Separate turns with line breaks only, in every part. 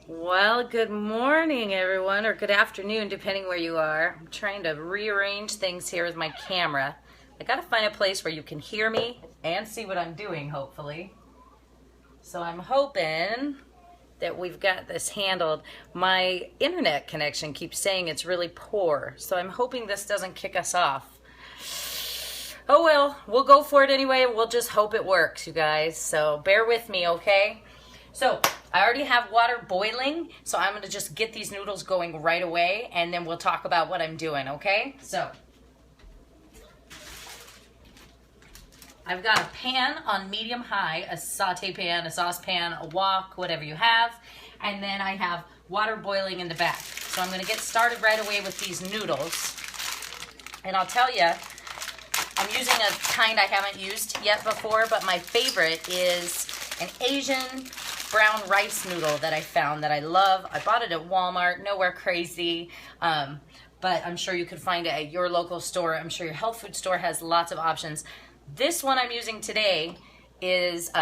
Well, good morning, everyone, or good afternoon, depending where you are. I'm trying to rearrange things here with my camera. I gotta find a place where you can hear me and see what I'm doing, hopefully. So I'm hoping that we've got this handled. My internet connection keeps saying it's really poor, so I'm hoping this doesn't kick us off. Oh well, we'll go for it anyway. We'll just hope it works, you guys. So bear with me, okay? So I already have water boiling, so I'm gonna just get these noodles going right away, and then we'll talk about what I'm doing, okay? So I've got a pan on medium high, a saute pan, a saucepan, a wok, whatever you have, and then I have water boiling in the back. So I'm gonna get started right away with these noodles. And I'll tell you, I'm using a kind I haven't used yet before, but my favorite is an Asian brown rice noodle that I found that I love. I bought it at Walmart, nowhere crazy, but I'm sure you could find it at your local store. I'm sure your health food store has lots of options. This one I'm using today is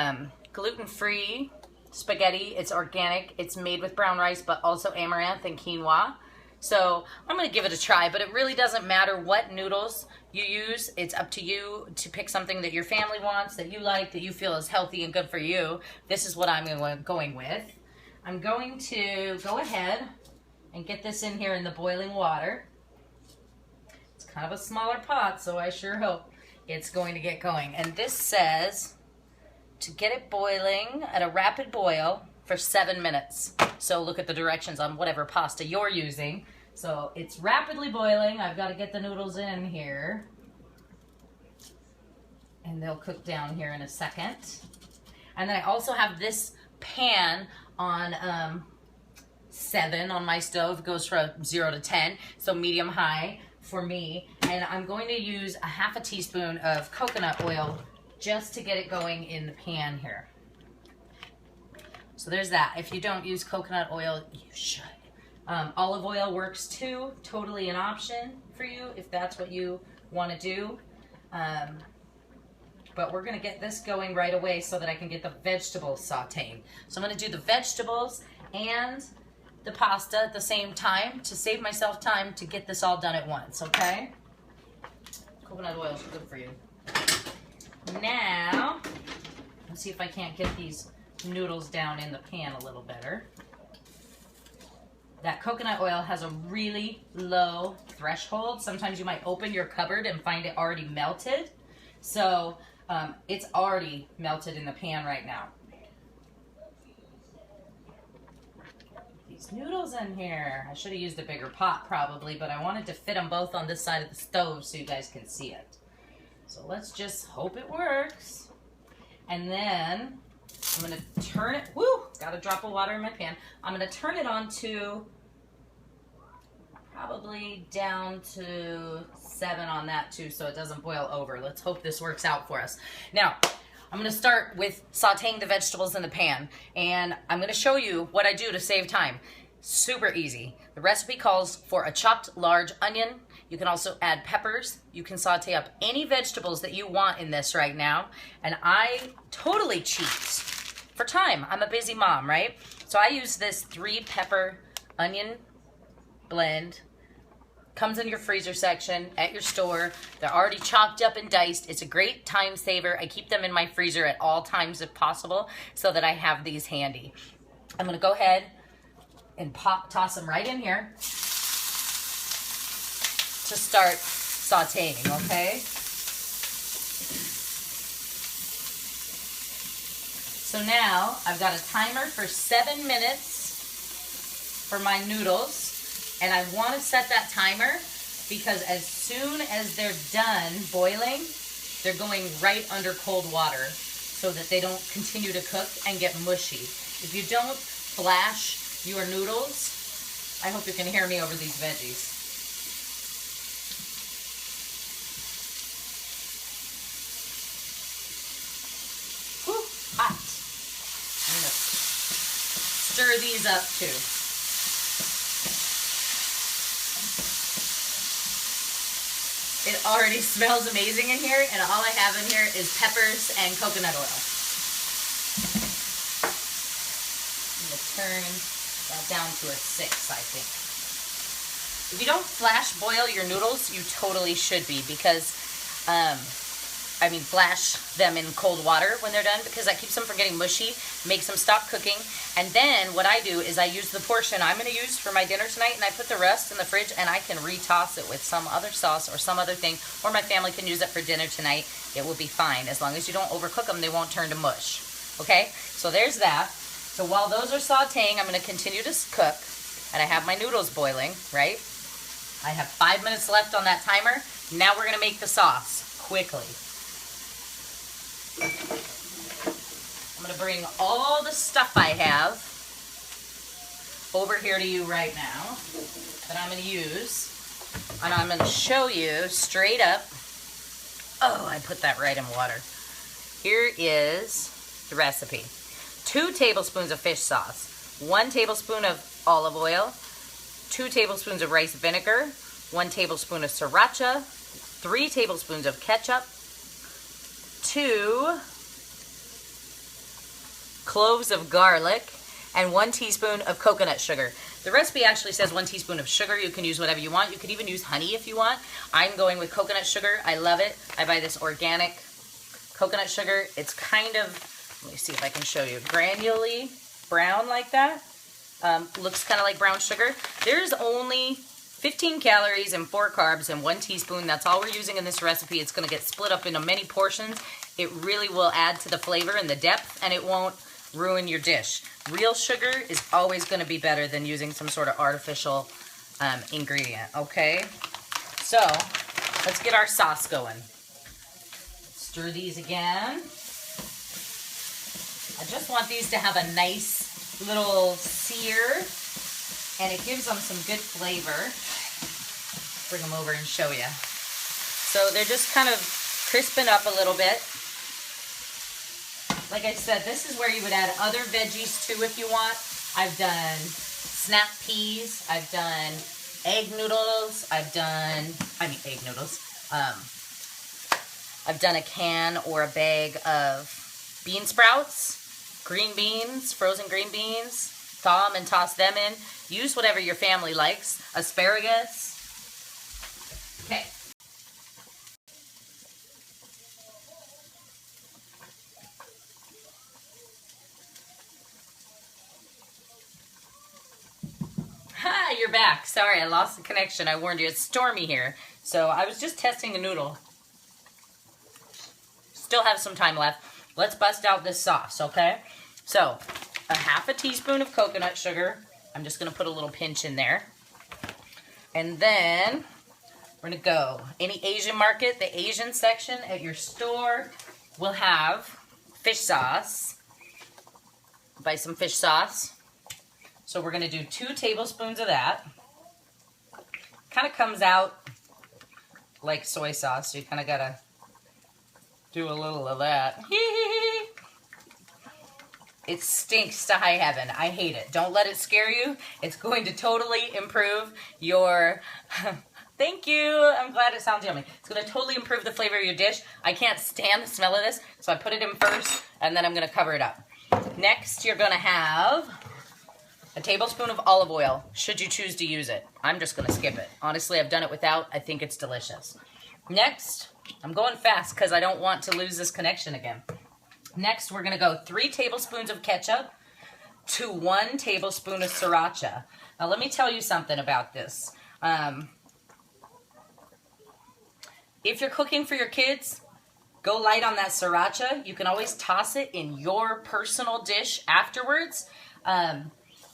gluten-free spaghetti. It's organic. It's made with brown rice, but also amaranth and quinoa. So I'm going to give it a try, but it really doesn't matter what noodles you use. It's up to you to pick something that your family wants, that you like, that you feel is healthy and good for you. This is what I'm going with. I'm going to go ahead and get this in here in the boiling water. It's kind of a smaller pot, so I sure hope it's going to get going. And this says to get it boiling at a rapid boil for 7 minutes. So look at the directions on whatever pasta you're using. So it's rapidly boiling. I've got to get the noodles in here. And they'll cook down here in a second. And then I also have this pan on 7 on my stove. It goes from 0 to 10, so medium high for me. And I'm going to use a half a teaspoon of coconut oil just to get it going in the pan here. So there's that. If you don't use coconut oil, you should. Olive oil works too. Totally an option for you if that's what you want to do. But we're going to get this going right away so that I can get the vegetables sauteing. So I'm going to do the vegetables and the pasta at the same time to save myself time to get this all done at once, okay? Coconut oil is good for you. Now, let's see if I can't get these noodles down in the pan a little better. That coconut oil has a really low threshold. Sometimes you might open your cupboard and find it already melted. So it's already melted in the pan right now. These noodles in here. I should have used a bigger pot probably, but I wanted to fit them both on this side of the stove so you guys can see it. So let's just hope it works. And then I'm going to turn it, got a drop of water in my pan. I'm going to turn it on to probably down to 7 on that too, so it doesn't boil over. Let's hope this works out for us. Now, I'm going to start with sauteing the vegetables in the pan, and I'm going to show you what I do to save time. Super easy. The recipe calls for a chopped large onion. You can also add peppers. You can saute up any vegetables that you want in this right now, and I totally cheat for time. I'm a busy mom, right? So I use this 3-pepper onion blend. Comes in your freezer section at your store. They're already chopped up and diced. It's a great time saver. I keep them in my freezer at all times if possible so that I have these handy. I'm going to go ahead and toss them right in here to start sauteing, okay? So now I've got a timer for 7 minutes for my noodles. And I want to set that timer because as soon as they're done boiling, they're going right under cold water so that they don't continue to cook and get mushy. If you don't flash your noodles, I hope you can hear me over these veggies. Whew, hot. I'm going to stir these up too. It already smells amazing in here, and all I have in here is peppers and coconut oil. I'm going to turn that down to a 6, I think. If you don't flash boil your noodles, you totally should be, because, flash them in cold water when they're done, because that keeps them from getting mushy, makes them stop cooking. And then what I do is I use the portion I'm going to use for my dinner tonight, and I put the rest in the fridge, and I can retoss it with some other sauce or some other thing, or my family can use it for dinner tonight. It will be fine. As long as you don't overcook them, they won't turn to mush. Okay? So there's that. So while those are sauteing, I'm going to continue to cook, and I have my noodles boiling, right? I have 5 minutes left on that timer. Now we're going to make the sauce quickly. I'm going to bring all the stuff I have over here to you right now that I'm going to use. And I'm going to show you straight up. Oh, I put that right in water. Here is the recipe. 2 tablespoons of fish sauce, 1 tablespoon of olive oil, 2 tablespoons of rice vinegar, 1 tablespoon of sriracha, 3 tablespoons of ketchup, 2 cloves of garlic, and 1 teaspoon of coconut sugar. The recipe actually says 1 teaspoon of sugar. You can use whatever you want. You could even use honey if you want. I'm going with coconut sugar. I love it. I buy this organic coconut sugar. It's kind of, let me see if I can show you, granulary brown like that. Looks kind of like brown sugar. There's only 15 calories and 4 carbs and 1 teaspoon. That's all we're using in this recipe. It's going to get split up into many portions. It really will add to the flavor and the depth, and it won't ruin your dish. Real sugar is always going to be better than using some sort of artificial ingredient, okay? So, let's get our sauce going. Stir these again. I just want these to have a nice little sear, and it gives them some good flavor. Bring them over and show you. So they're just kind of crisping up a little bit. Like I said, this is where you would add other veggies too if you want. I've done snap peas, I've done egg noodles, I've done a can or a bag of bean sprouts, green beans, frozen green beans, thaw them and toss them in. Use whatever your family likes. Asparagus. Okay. Hi, you're back. Sorry, I lost the connection. I warned you. It's stormy here. So I was just testing a noodle. Still have some time left. Let's bust out this sauce, okay? So, a half a teaspoon of coconut sugar. I'm just going to put a little pinch in there. And then we're going to go. Any Asian market, the Asian section at your store will have fish sauce. Buy some fish sauce. So we're going to do 2 tablespoons of that. Kind of comes out like soy sauce, so you kind of got to do a little of that. It stinks to high heaven. I hate it. Don't let it scare you. It's going to totally improve your... Thank you. I'm glad it sounds yummy. It's going to totally improve the flavor of your dish. I can't stand the smell of this, so I put it in first, and then I'm going to cover it up. Next, you're going to have a tablespoon of olive oil, should you choose to use it. I'm just going to skip it. Honestly, I've done it without. I think it's delicious. Next, I'm going fast because I don't want to lose this connection again. Next, we're going to go 3 tablespoons of ketchup to 1 tablespoon of sriracha. Now, let me tell you something about this. If you're cooking for your kids, go light on that sriracha. You can always toss it in your personal dish afterwards.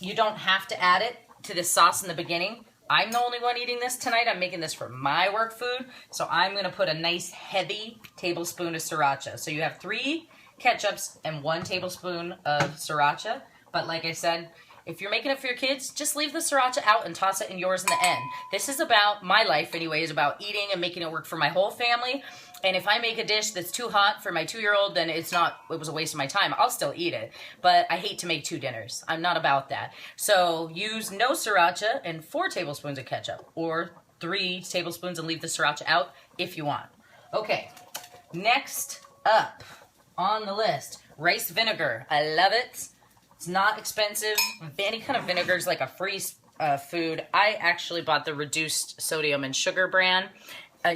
You don't have to add it to the sauce in the beginning. I'm the only one eating this tonight. I'm making this for my work food. So I'm going to put a nice heavy tablespoon of sriracha. So you have 3 ketchups and 1 tablespoon of sriracha. But like I said, if you're making it for your kids, just leave the sriracha out and toss it in yours in the end. This is about, my life anyway, is about eating and making it work for my whole family. And if I make a dish that's too hot for my 2-year-old, then it was a waste of my time. I'll still eat it. But I hate to make 2 dinners. I'm not about that. So use no sriracha and 4 tablespoons of ketchup. Or 3 tablespoons and leave the sriracha out if you want. Okay, next up on the list, rice vinegar. I love it. It's not expensive. Any kind of vinegar is like a free food. I actually bought the reduced sodium and sugar brand.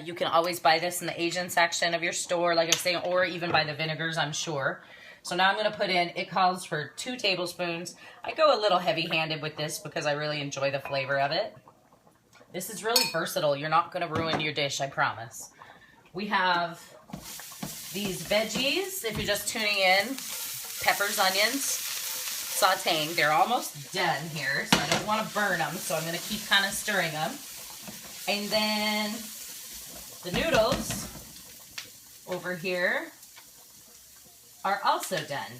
You can always buy this in the Asian section of your store, like I was saying, or even buy the vinegars, I'm sure. So now I'm going to put in, it calls for 2 tablespoons. I go a little heavy-handed with this because I really enjoy the flavor of it. This is really versatile. You're not going to ruin your dish, I promise. We have these veggies, if you're just tuning in, peppers, onions, sauteing. They're almost done here, so I don't want to burn them, so I'm going to keep kind of stirring them. And then the noodles over here are also done.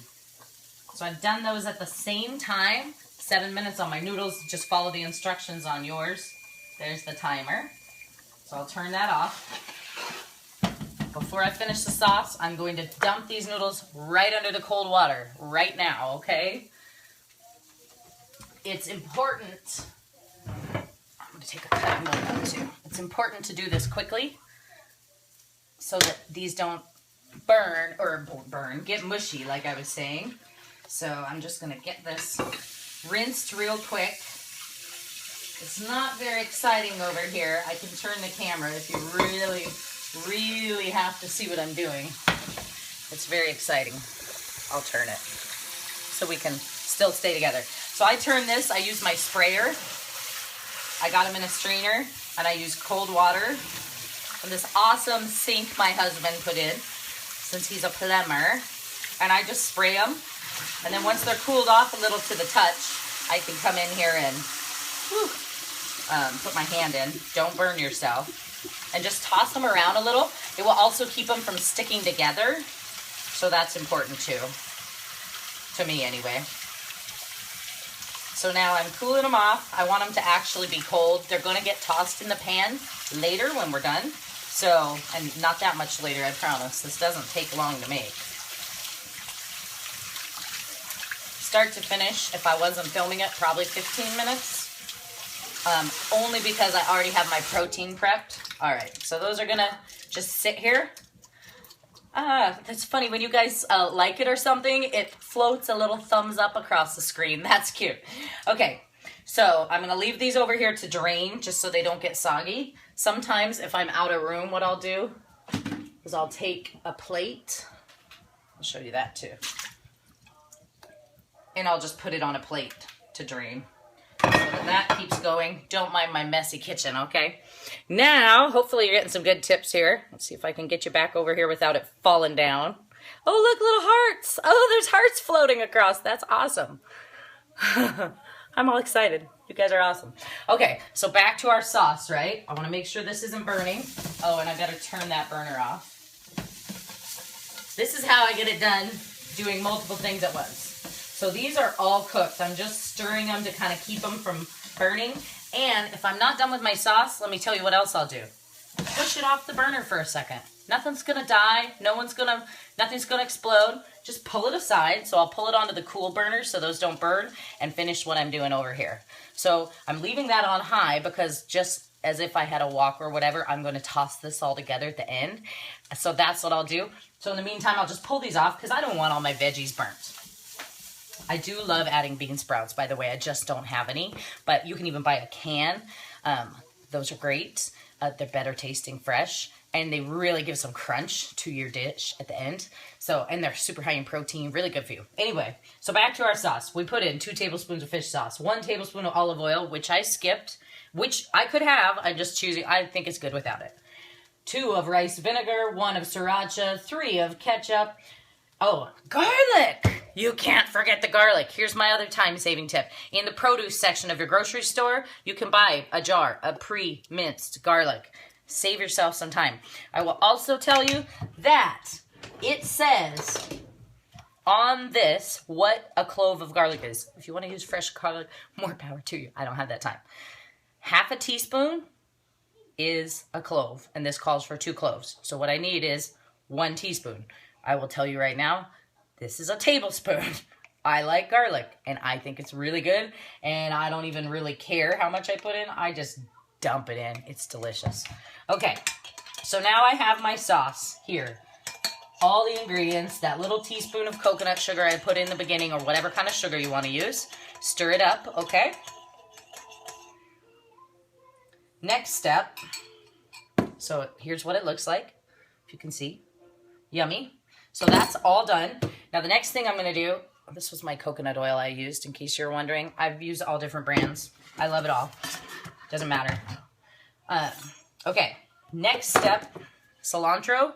So I've done those at the same time. 7 minutes on my noodles. Just follow the instructions on yours. There's the timer. So I'll turn that off. Before I finish the sauce, I'm going to dump these noodles right under the cold water right now, okay? It's important. I'm going to take a cutting board out too. It's important to do this quickly so that these don't get mushy, like I was saying. So I'm just gonna get this rinsed real quick. It's not very exciting over here. I can turn the camera if you really, really have to see what I'm doing. It's very exciting. I'll turn it so we can still stay together. So I turn this, I use my sprayer. I got them in a strainer, and I use cold water from this awesome sink my husband put in, since he's a plumber, and I just spray them, and then once they're cooled off a little to the touch, I can come in here and put my hand in. Don't burn yourself, and just toss them around a little. It will also keep them from sticking together, so that's important too, to me anyway. So now I'm cooling them off. I want them to actually be cold. They're going to get tossed in the pan later when we're done. So, and not that much later, I promise. This doesn't take long to make. Start to finish, if I wasn't filming it, probably 15 minutes. Only because I already have my protein prepped. All right, so those are gonna just sit here. That's funny, when you guys like it or something, it floats a little thumbs up across the screen. That's cute. Okay, so I'm gonna leave these over here to drain just so they don't get soggy. Sometimes if I'm out of room, what I'll do is I'll take a plate. I'll show you that too. And I'll just put it on a plate to drain. So that keeps going. Don't mind my messy kitchen, okay? Now, hopefully you're getting some good tips here. Let's see if I can get you back over here without it falling down. Oh, look, little hearts. Oh, there's hearts floating across. That's awesome. I'm all excited. You guys are awesome. Okay, so back to our sauce, right? I want to make sure this isn't burning. Oh, and I better turn that burner off. This is how I get it done, doing multiple things at once. So these are all cooked. I'm just stirring them to kind of keep them from burning. And if I'm not done with my sauce, let me tell you what else I'll do. Push it off the burner for a second. Nothing's gonna die. Nothing's gonna explode. Just pull it aside. So I'll pull it onto the cool burner so those don't burn, and finish what I'm doing over here. So I'm leaving that on high because just as if I had a wok or whatever, I'm gonna toss this all together at the end. So that's what I'll do. So in the meantime, I'll just pull these off because I don't want all my veggies burnt. I do love adding bean sprouts, by the way. I just don't have any, but you can even buy a can. Those are great. They're better tasting fresh, and they really give some crunch to your dish at the end. So, and they're super high in protein, really good for you. Anyway, so back to our sauce. We put in 2 tablespoons of fish sauce, 1 tablespoon of olive oil, which I skipped, which I could have. I'm just choosing. I think it's good without it. 2 of rice vinegar, 1 of sriracha, 3 of ketchup. Oh, garlic! You can't forget the garlic. Here's my other time-saving tip. In the produce section of your grocery store, you can buy a jar of pre-minced garlic. Save yourself some time. I will also tell you that it says on this what a clove of garlic is. If you want to use fresh garlic, more power to you. I don't have that time. 1/2 teaspoon is a clove, and this calls for 2 cloves. So what I need is 1 teaspoon. I will tell you right now, this is a tablespoon. I like garlic, and I think it's really good, and I don't even really care how much I put in. I just dump it in. It's delicious. Okay, so now I have my sauce here. all the ingredients, that little teaspoon of coconut sugar I put in the beginning, or whatever kind of sugar you want to use. Stir it up, okay? Next step, so here's what it looks like, if you can see. Yummy. So that's all done. Now the next thing I'm going to do, this was my coconut oil I used, in case you're wondering. I've used all different brands. I love it all. Doesn't matter. Okay, next step, cilantro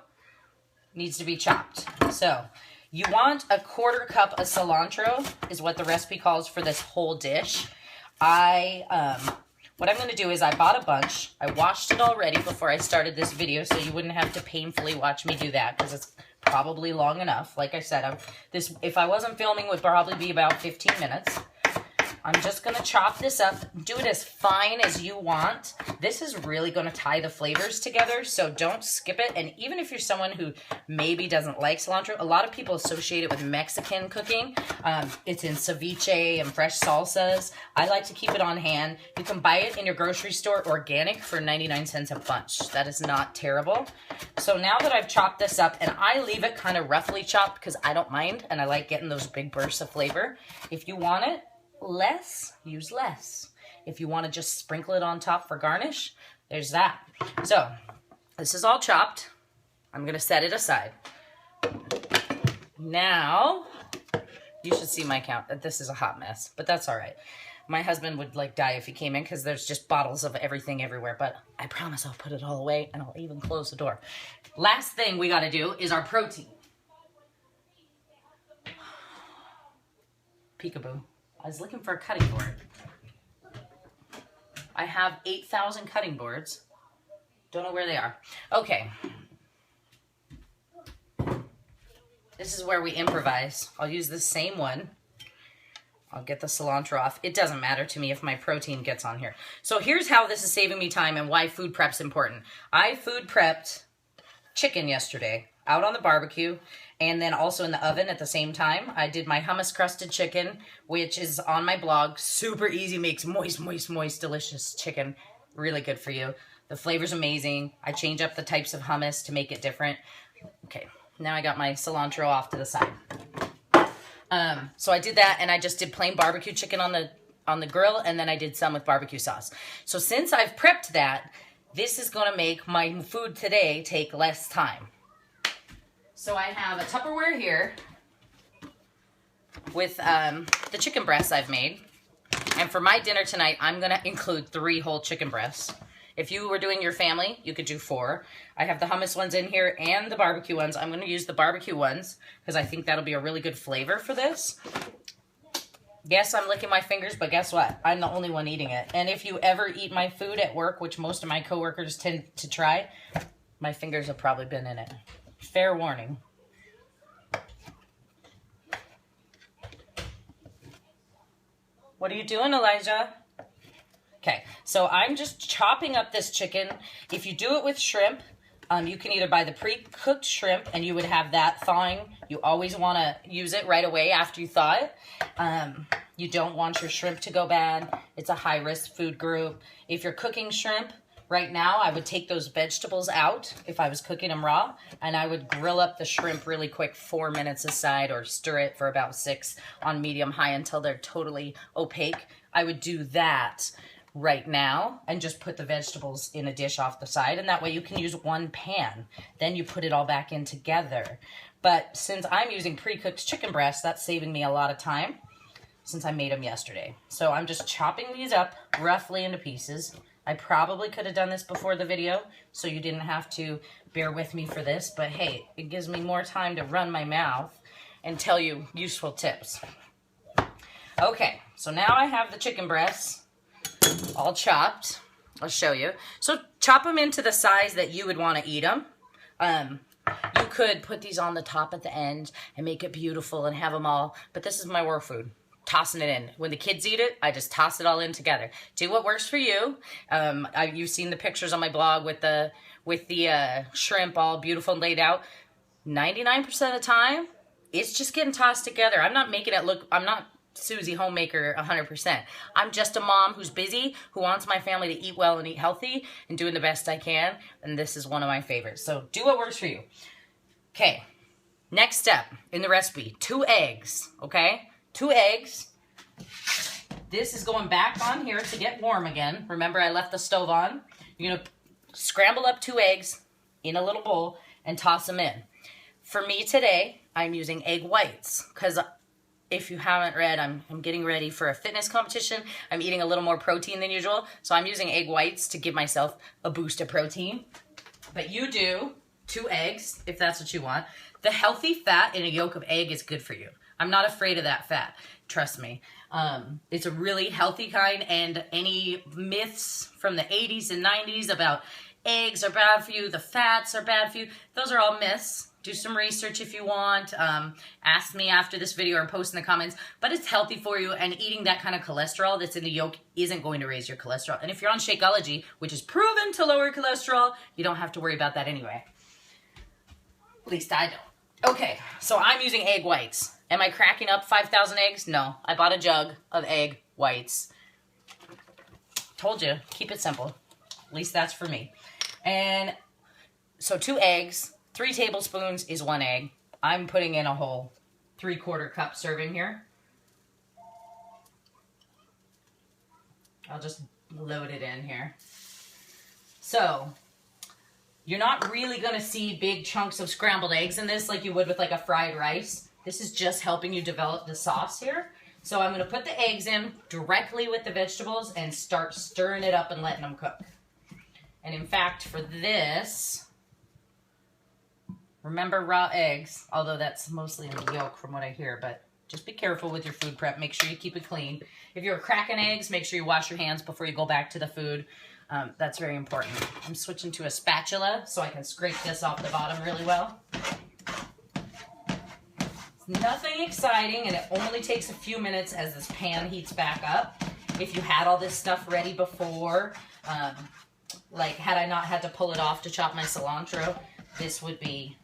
needs to be chopped. So you want a 1/4 cup of cilantro is what the recipe calls for this whole dish. What I'm going to do is I bought a bunch. I washed it already before I started this video, so you wouldn't have to painfully watch me do that, because it's probably long enough. Like I said, if I wasn't filming, would probably be about 15 minutes. I'm just going to chop this up. Do it as fine as you want. This is really going to tie the flavors together, so don't skip it. And even if you're someone who maybe doesn't like cilantro, a lot of people associate it with Mexican cooking. It's in ceviche and fresh salsas. I like to keep it on hand. You can buy it in your grocery store organic for 99 cents a bunch. That is not terrible. So now that I've chopped this up, and I leave it kind of roughly chopped because I don't mind, and I like getting those big bursts of flavor. If you want it less, use less. If you want to just sprinkle it on top for garnish, there's that. So this is all chopped. I'm going to set it aside. Now, you should see my count. This is a hot mess, but that's all right. My husband would like die if he came in, because there's just bottles of everything everywhere, but I promise I'll put it all away, and I'll even close the door. Last thing we got to do is our protein. Peekaboo. I was looking for a cutting board. I have 8,000 cutting boards. Don't know where they are. Okay. This is where we improvise. I'll use the same one. I'll get the cilantro off. It doesn't matter to me if my protein gets on here. So here's how this is saving me time and why food prep's important. I food prepped chicken yesterday out on the barbecue, and then also in the oven at the same time. I did my hummus crusted chicken, which is on my blog. Super easy, makes moist, moist, moist, delicious chicken. Really good for you. The flavor's amazing. I change up the types of hummus to make it different. Okay, now I got my cilantro off to the side. So I did that, and I just did plain barbecue chicken on the grill, and then I did some with barbecue sauce. So since I've prepped that, this is going to make my food today take less time. So I have a Tupperware here with the chicken breasts I've made. And for my dinner tonight, I'm going to include 3 whole chicken breasts. If you were doing your family, you could do 4. I have the hummus ones in here and the barbecue ones. I'm going to use the barbecue ones because I think that'll be a really good flavor for this. Yes, I'm licking my fingers, but guess what? I'm the only one eating it. And if you ever eat my food at work, which most of my coworkers tend to try, my fingers have probably been in it. Fair warning. What are you doing, Elijah? Okay, so I'm just chopping up this chicken. If you do it with shrimp, you can either buy the pre-cooked shrimp, and you would have that thawing. You always want to use it right away after you thaw it. You don't want your shrimp to go bad. It's a high-risk food group. If you're cooking shrimp, right now, I would take those vegetables out if I was cooking them raw, and I would grill up the shrimp really quick, 4 minutes aside, or stir it for about 6 on medium-high until they're totally opaque. I would do that right now and just put the vegetables in a dish off the side, and that way you can use one pan. Then you put it all back in together. But since I'm using pre-cooked chicken breasts, that's saving me a lot of time since I made them yesterday. So I'm just chopping these up roughly into pieces. I probably could have done this before the video, so you didn't have to bear with me for this, but hey, it gives me more time to run my mouth and tell you useful tips. Okay, so now I have the chicken breasts all chopped. I'll show you. So chop them into the size that you would want to eat them. You could put these on the top at the end and make it beautiful and have them all, but this is my work food. Tossing it in. When the kids eat it, I just toss it all in together. Do what works for you. You've seen the pictures on my blog with the shrimp all beautiful and laid out. 99% of the time, it's just getting tossed together. I'm not making it look, I'm not Susie Homemaker 100%. I'm just a mom who's busy, who wants my family to eat well and eat healthy, and doing the best I can, and this is one of my favorites. So do what works for you. Okay, Next step in the recipe, 2 eggs, okay? 2 eggs. This is going back on here to get warm again. Remember, I left the stove on. You're gonna scramble up 2 eggs in a little bowl and toss them in. For me today, I'm using egg whites because if you haven't read, I'm getting ready for a fitness competition. I'm eating a little more protein than usual, so I'm using egg whites to give myself a boost of protein. But you do 2 eggs if that's what you want. The healthy fat in a yolk of egg is good for you. I'm not afraid of that fat. Trust me. It's a really healthy kind, and any myths from the 80s and 90s about eggs are bad for you, the fats are bad for you, those are all myths. Do some research if you want. Ask me after this video or post in the comments. But it's healthy for you, and eating that kind of cholesterol that's in the yolk isn't going to raise your cholesterol. And if you're on Shakeology, which is proven to lower cholesterol, you don't have to worry about that anyway. At least I don't. Okay, so I'm using egg whites. Am I cracking up 5,000 eggs? No, I bought a jug of egg whites. Told you, keep it simple. At least that's for me. And so 2 eggs, 3 tablespoons is 1 egg. I'm putting in a whole 3/4 cup serving here. I'll just load it in here. So you're not really going to see big chunks of scrambled eggs in this like you would with like a fried rice. This is just helping you develop the sauce here. So I'm going to put the eggs in directly with the vegetables and start stirring it up and letting them cook. And in fact, for this, remember raw eggs, although that's mostly in the yolk from what I hear, but just be careful with your food prep. Make sure you keep it clean. If you're cracking eggs, make sure you wash your hands before you go back to the food. That's very important. I'm switching to a spatula so I can scrape this off the bottom really well. It's nothing exciting, and it only takes a few minutes as this pan heats back up. If you had all this stuff ready before, like had I not had to pull it off to chop my cilantro, this would be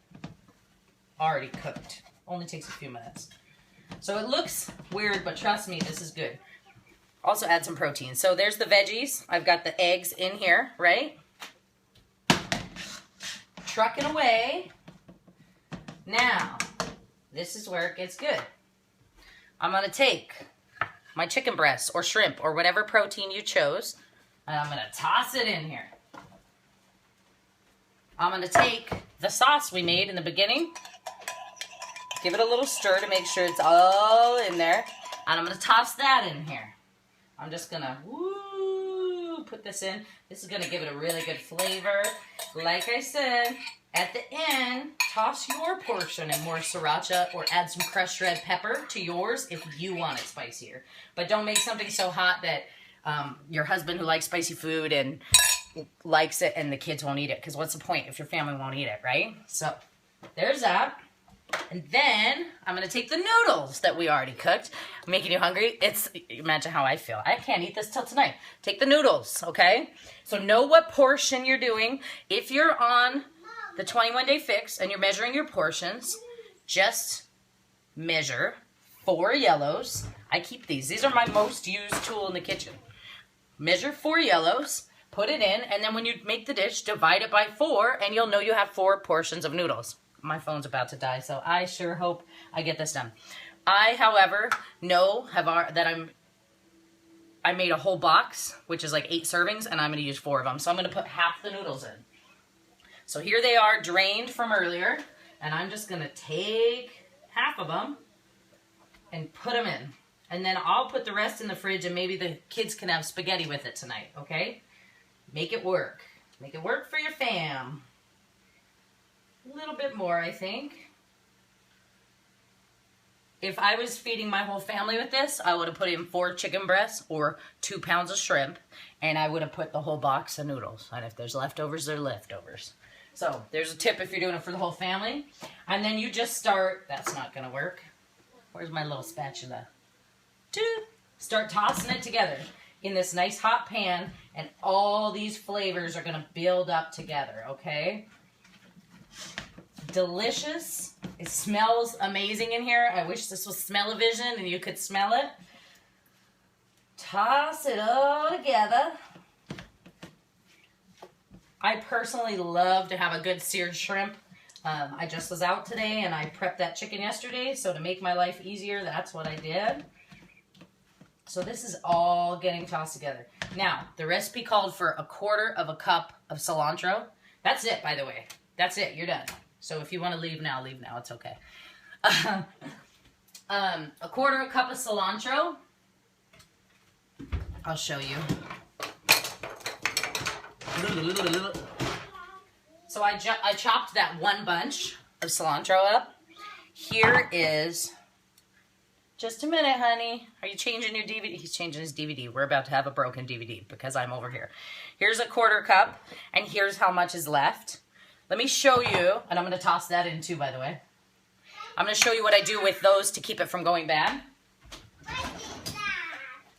already cooked. Only takes a few minutes. So it looks weird, but trust me, this is good. Also add some protein. So there's the veggies. I've got the eggs in here, right? Trucking away. Now, this is where it gets good. I'm going to take my chicken breast or shrimp or whatever protein you chose, and I'm going to toss it in here. I'm going to take the sauce we made in the beginning, give it a little stir to make sure it's all in there, and I'm going to toss that in here. I'm just going to put this in. This is going to give it a really good flavor. Like I said, at the end, toss your portion and more sriracha or add some crushed red pepper to yours if you want it spicier. But don't make something so hot that your husband who likes spicy food and likes it and the kids won't eat it. Because what's the point if your family won't eat it, right? So there's that. And then I'm going to take the noodles that we already cooked. I'm making you hungry. Imagine how I feel. I can't eat this till tonight. Take the noodles, okay? So know what portion you're doing. If you're on the 21-day fix and you're measuring your portions, just measure 4 yellows. I keep these. These are my most used tool in the kitchen. Measure 4 yellows, put it in, and then when you make the dish, divide it by 4, and you'll know you have 4 portions of noodles. My phone's about to die, so I sure hope I get this done. I, however, know that I made a whole box, which is like 8 servings, and I'm going to use 4 of them. So I'm going to put half the noodles in. So here they are, drained from earlier, and I'm just going to take half of them and put them in. And then I'll put the rest in the fridge, and maybe the kids can have spaghetti with it tonight, okay? Make it work. Make it work for your fam. A little bit more, I think. If I was feeding my whole family with this, I would have put in 4 chicken breasts or 2 pounds of shrimp, and I would have put the whole box of noodles. And if there's leftovers, they're leftovers. So there's a tip if you're doing it for the whole family. And then you just start, that's not going to work. Where's my little spatula? Start tossing it together in this nice hot pan, and all these flavors are going to build up together, okay? Delicious. It smells amazing in here. I wish this was smell-o-vision and you could smell it. Toss it all together. I personally love to have a good seared shrimp. I just was out today and I prepped that chicken yesterday, so to make my life easier, that's what I did. So this is all getting tossed together. Now, the recipe called for 1/4 cup of cilantro. That's it, by the way. That's it. You're done. So if you want to leave now, leave now. It's okay. 1/4 cup of cilantro. I'll show you. So I chopped that one bunch of cilantro up. Here is, just a minute, honey. Are you changing your DVD? He's changing his DVD. We're about to have a broken DVD because I'm over here. Here's 1/4 cup, and here's how much is left. Let me show you, and I'm going to toss that in too, by the way. I'm going to show you what I do with those to keep it from going bad.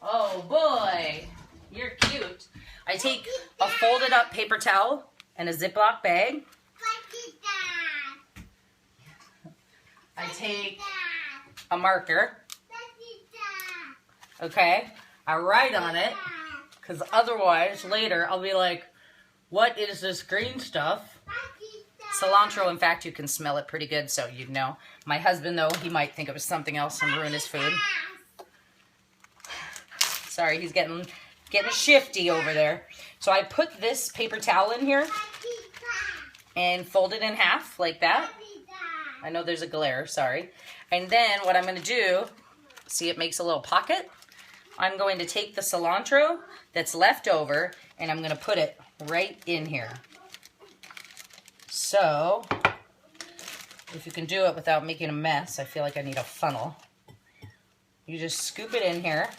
Oh boy, you're cute. I take a folded up paper towel and a Ziploc bag. I take a marker. Okay, I write on it because otherwise later I'll be like, what is this green stuff? Cilantro, in fact, you can smell it pretty good, so you'd know. My husband, though, he might think it was something else and ruin his food. Sorry, he's getting shifty over there. So I put this paper towel in here and fold it in half like that. I know there's a glare, sorry. And then what I'm going to do, see it makes a little pocket? I'm going to take the cilantro that's left over and I'm going to put it right in here. So, if you can do it without making a mess, I feel like I need a funnel. You just scoop it in here.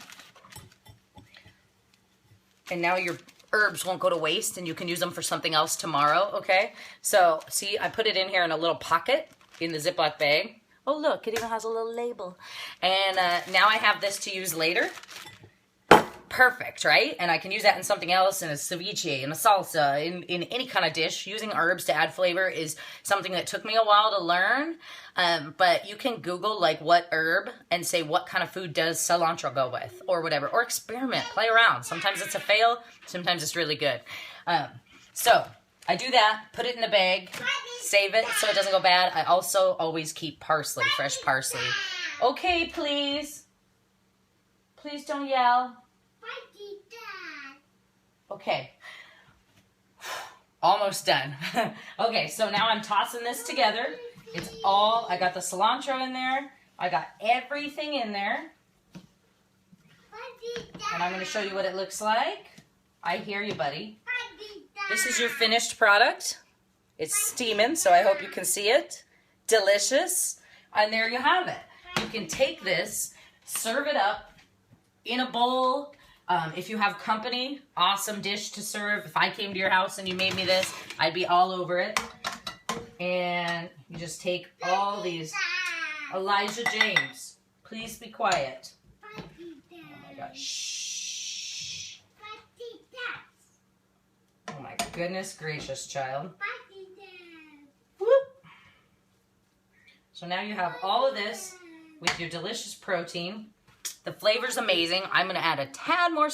And now your herbs won't go to waste and you can use them for something else tomorrow, okay? So, see, I put it in here in a little pocket in the Ziploc bag. Oh, look, it even has a little label. And now I have this to use later. Perfect, right? And I can use that in something else, in a ceviche, in a salsa, in any kind of dish. Using herbs to add flavor is something that took me a while to learn. But you can Google like what herb and say what kind of food does cilantro go with or whatever. Or experiment, play around. Sometimes it's a fail, sometimes it's really good. So I do that, put it in the bag, save it so it doesn't go bad. I also always keep parsley, fresh parsley. Okay, please. Please don't yell. Okay, almost done. Okay, so now I'm tossing this together. It's all, I got the cilantro in there. I got everything in there. And I'm going to show you what it looks like. I hear you, buddy. This is your finished product. It's steaming, so I hope you can see it. Delicious. And there you have it. You can take this, serve it up in a bowl. If you have company, awesome dish to serve. If I came to your house and you made me this, I'd be all over it. And you just take all these. Elijah James, please be quiet. Oh my gosh. Shh. Oh my goodness gracious, child. Whoop. So now you have all of this with your delicious protein. The flavor's amazing. I'm going to add a tad more,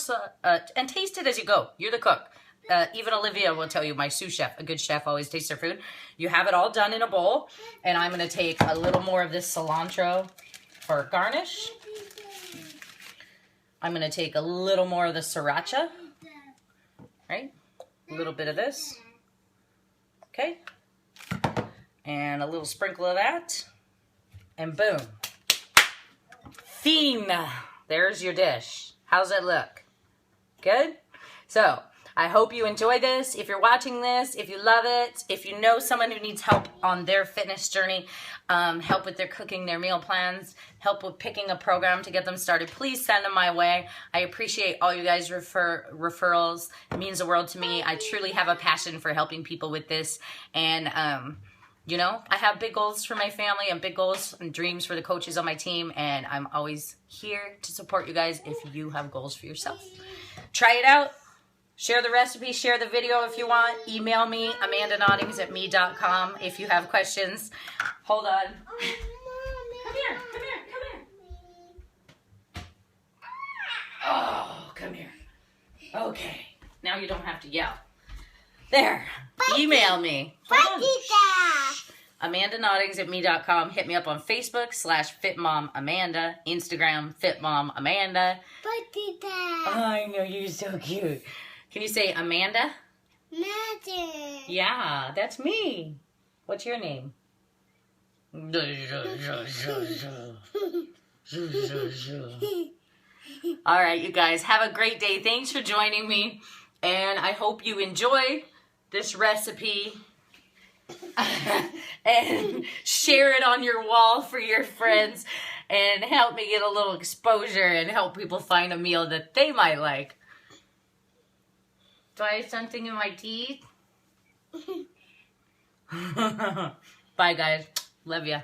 and taste it as you go. You're the cook. Even Olivia will tell you, my sous chef, a good chef always tastes their food. You have it all done in a bowl, and I'm going to take a little more of this cilantro for garnish. I'm going to take a little more of the sriracha, right? A little bit of this, okay? And a little sprinkle of that, and boom. Fine. There's your dish. How's it look? Good? So, I hope you enjoy this. If you're watching this, if you love it, if you know someone who needs help on their fitness journey, help with their cooking, their meal plans, help with picking a program to get them started, please send them my way. I appreciate all you guys' referrals. It means the world to me. I truly have a passion for helping people with this. And, you know, I have big goals for my family and big goals and dreams for the coaches on my team, and I'm always here to support you guys if you have goals for yourself. Try it out. Share the recipe. Share the video if you want. Email me, amandanotings@me.com if you have questions. Hold on. Come here. Come here. Come here. Oh, come here. Okay. Now you don't have to yell. There. Email me. AmandaNottings@me.com. Hit me up on Facebook /FitMomAmanda. Instagram FitMomAmanda. I know, you're so cute. Can you say Amanda?
Magic.
Yeah, that's me. What's your name? All right, you guys, have a great day. Thanks for joining me, and I hope you enjoy this recipe and share it on your wall for your friends and help me get a little exposure and help people find a meal that they might like. Do I have something in my teeth? Bye, guys. Love ya.